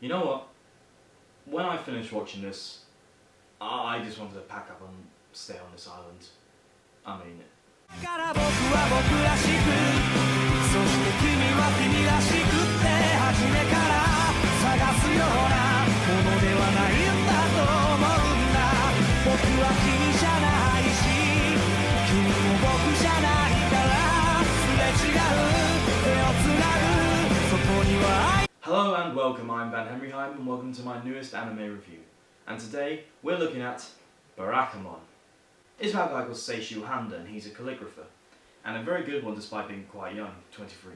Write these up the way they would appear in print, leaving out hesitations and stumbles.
You know what? When I finished watching this, I just wanted to pack up and stay on this island. I mean it. から僕は僕らしく、そして君は君らしくって初めから探すようなものではないんだと思うんだ。僕は君じゃないし、君も僕じゃないからすれ違う手をつなぐそこには愛。 Hello and welcome, I'm Henryheim and welcome to my newest anime review. And today we're looking at Barakamon. It's about a guy called Seishu Handa and he's a calligrapher. And a very good one despite being quite young, 23.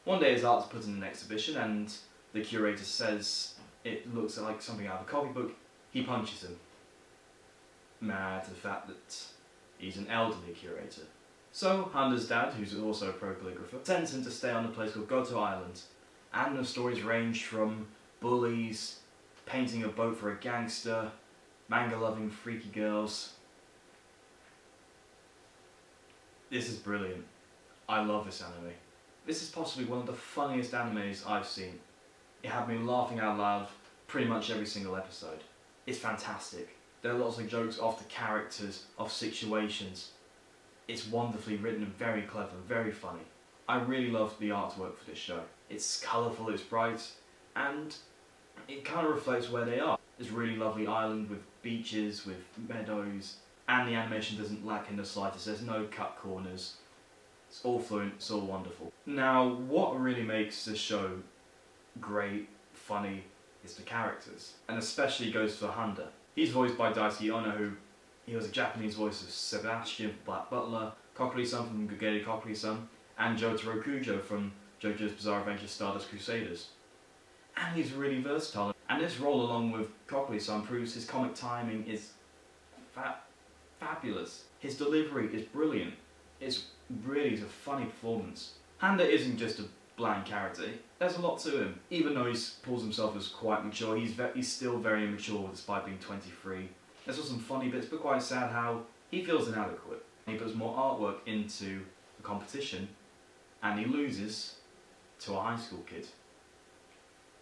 One day his art's put in an exhibition and the curator says it looks like something out of a copybook. He punches him. Mad to the fact that he's an elderly curator. So Handa's dad, who's also a pro calligrapher, sends him to stay on a place called Goto Island. And the stories range from bullies, painting a boat for a gangster, manga-loving freaky girls. This is brilliant. I love this anime. This is possibly one of the funniest animes I've seen. It had me laughing out loud pretty much every single episode. It's fantastic. There are lots of jokes off the characters, off situations. It's wonderfully written and very clever, very funny. I really loved the artwork for this show. It's colourful, it's bright, and it kind of reflects where they are. It's a really lovely island with beaches, with meadows, and the animation doesn't lack in the slightest. There's no cut corners. It's all fluent, it's all wonderful. Now, what really makes this show great, funny, is the characters, and especially goes for Handa. He's voiced by Daisuke Ono, he was a Japanese voice of Sebastian Black Butler, Kokiri-san from Gugeri Kokiri-san, and Jotaro Kujo from JoJo's Bizarre Adventure Stardust Crusaders. And he's really versatile, and this role along with Kokiri-san proves his comic timing is fabulous. His delivery is brilliant. It's really a funny performance. Handa isn't just a bland character, there's a lot to him. Even though he pulls himself as quite mature, he's still very immature despite being 23. There's also some funny bits, but quite sad how he feels inadequate. He puts more artwork into the competition, and he loses to a high school kid.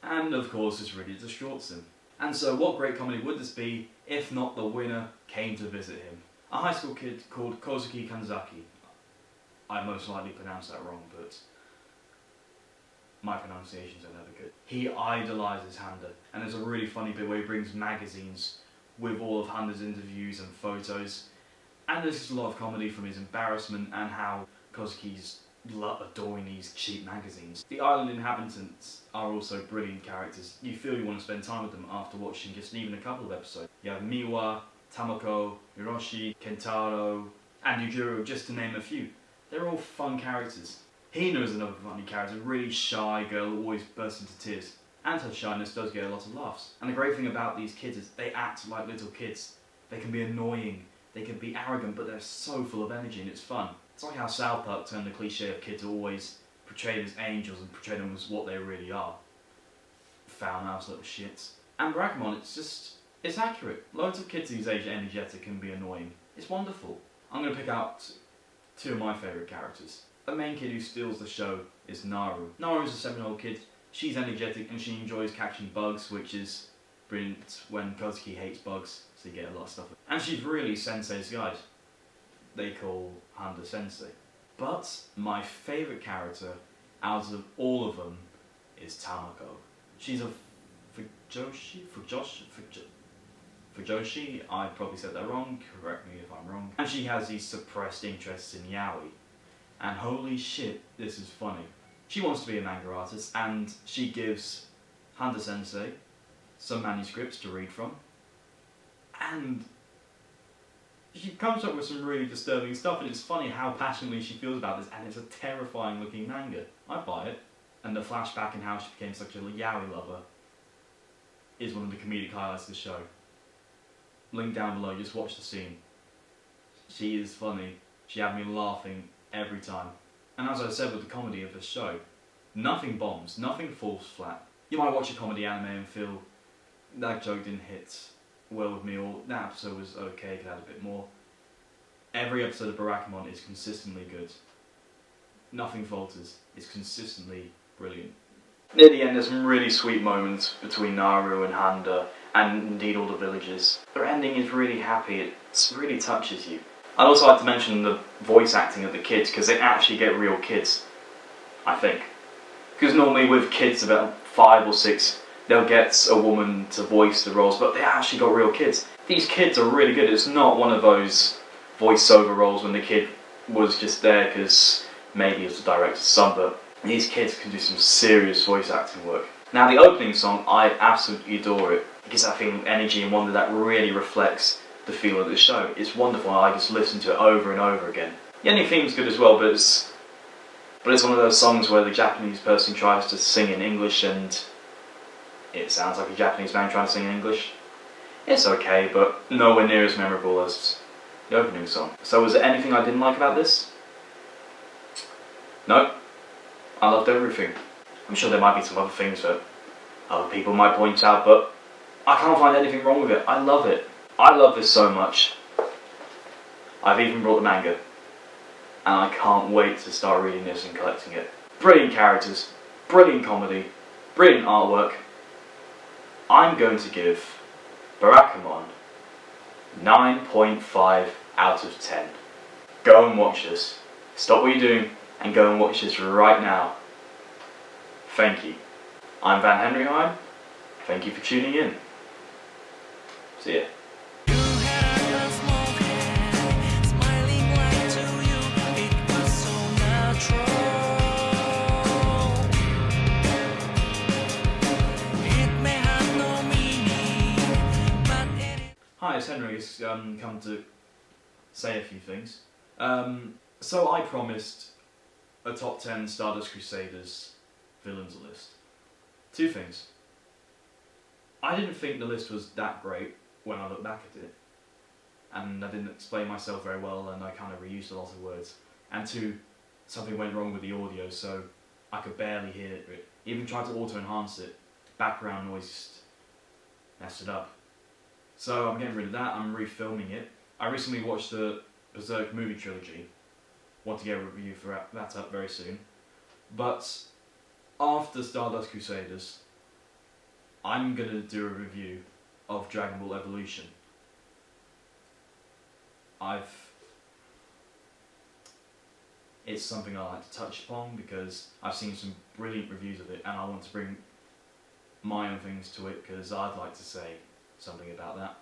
And of course this really distraughts him. And so what great comedy would this be if not the winner came to visit him? A high school kid called Kozuki Kanzaki. I most likely pronounced that wrong, but my pronunciations are never good. He idolises Handa, and there's a really funny bit where he brings magazines with all of Handa's interviews and photos. And there's just a lot of comedy from his embarrassment and how Kozuki's adoring these cheap magazines. The island inhabitants are also brilliant characters. You feel you want to spend time with them after watching just even a couple of episodes. You have Miwa, Tamako, Hiroshi, Kentaro, and Yujiro, just to name a few. They're all fun characters. Hina is another funny character, a really shy girl who always bursts into tears. And her shyness does get a lot of laughs. And the great thing about these kids is they act like little kids. They can be annoying, they can be arrogant, but they're so full of energy and it's fun. It's like how South Park turned the cliche of kids always portrayed as angels and portrayed them as what they really are. Foul-mouthed little shits. And Barakamon, it's accurate. Loads of kids these age are energetic and be annoying. It's wonderful. I'm going to pick out two of my favourite characters. The main kid who steals the show is Naru. Naru's a 7-year-old kid. She's energetic and she enjoys catching bugs, which is brilliant when Kozuki hates bugs, so you get a lot of stuff. And she's really Sensei's guide. They call Handa Sensei. But my favourite character out of all of them is Tamako. She's a Fujoshi, I probably said that wrong, correct me if I'm wrong. And she has these suppressed interests in yaoi. And holy shit, this is funny. She wants to be a manga artist and she gives Handa Sensei some manuscripts to read from. And she comes up with some really disturbing stuff, and it's funny how passionately she feels about this, and it's a terrifying looking manga. I buy it. And the flashback and how she became such a yaoi lover is one of the comedic highlights of the show. Link down below, just watch the scene. She is funny. She had me laughing every time. And as I said with the comedy of the show, nothing bombs, nothing falls flat. You might watch a comedy anime and feel that joke didn't hit well with me, or that episode was okay, could add a bit more. Every episode of Barakamon is consistently good. Nothing falters, it's consistently brilliant. Near the end, there's some really sweet moments between Naru and Handa, and indeed all the villagers. Their ending is really happy, it really touches you. I'd also like to mention the voice acting of the kids, because they actually get real kids, I think. Because normally with kids about 5 or 6, they'll get a woman to voice the roles, but they actually got real kids. These kids are really good. It's not one of those voiceover roles when the kid was just there because maybe it's the director's son, but these kids can do some serious voice acting work. Now the opening song, I absolutely adore it. It gives that feeling of energy and wonder that really reflects the feel of the show. It's wonderful, I just listen to it over and over again. The ending theme's good as well, but it's one of those songs where the Japanese person tries to sing in English and it sounds like a Japanese man trying to sing in English. It's okay, but nowhere near as memorable as the opening song. So was there anything I didn't like about this? No. I loved everything. I'm sure there might be some other things that other people might point out, but I can't find anything wrong with it. I love it. I love this so much. I've even brought the manga, and I can't wait to start reading this and collecting it. Brilliant characters, brilliant comedy, brilliant artwork. I'm going to give Barakamon 9.5 out of 10. Go and watch this. Stop what you're doing and go and watch this right now. Thank you. I'm Van Henryheim. Thank you for tuning in. See ya. Hi, it's Henry. It's come to say a few things. So I promised a top 10 Stardust Crusaders villains list. 2 things. I didn't think the list was that great when I look back at it, and I didn't explain myself very well, and I kind of reused a lot of words. And 2, something went wrong with the audio, so I could barely hear it. Even tried to auto-enhance it. Background noise just messed it up. So I'm getting rid of that, I'm refilming it. I recently watched the Berserk movie trilogy. Want to get a review for that up very soon. But after Stardust Crusaders, I'm going to do a review of Dragon Ball Evolution. It's something I like to touch upon because I've seen some brilliant reviews of it and I want to bring my own things to it because I'd like to say something about that.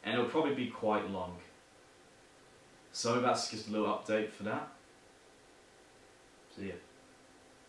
And it'll probably be quite long. So that's just a little update for that. See ya.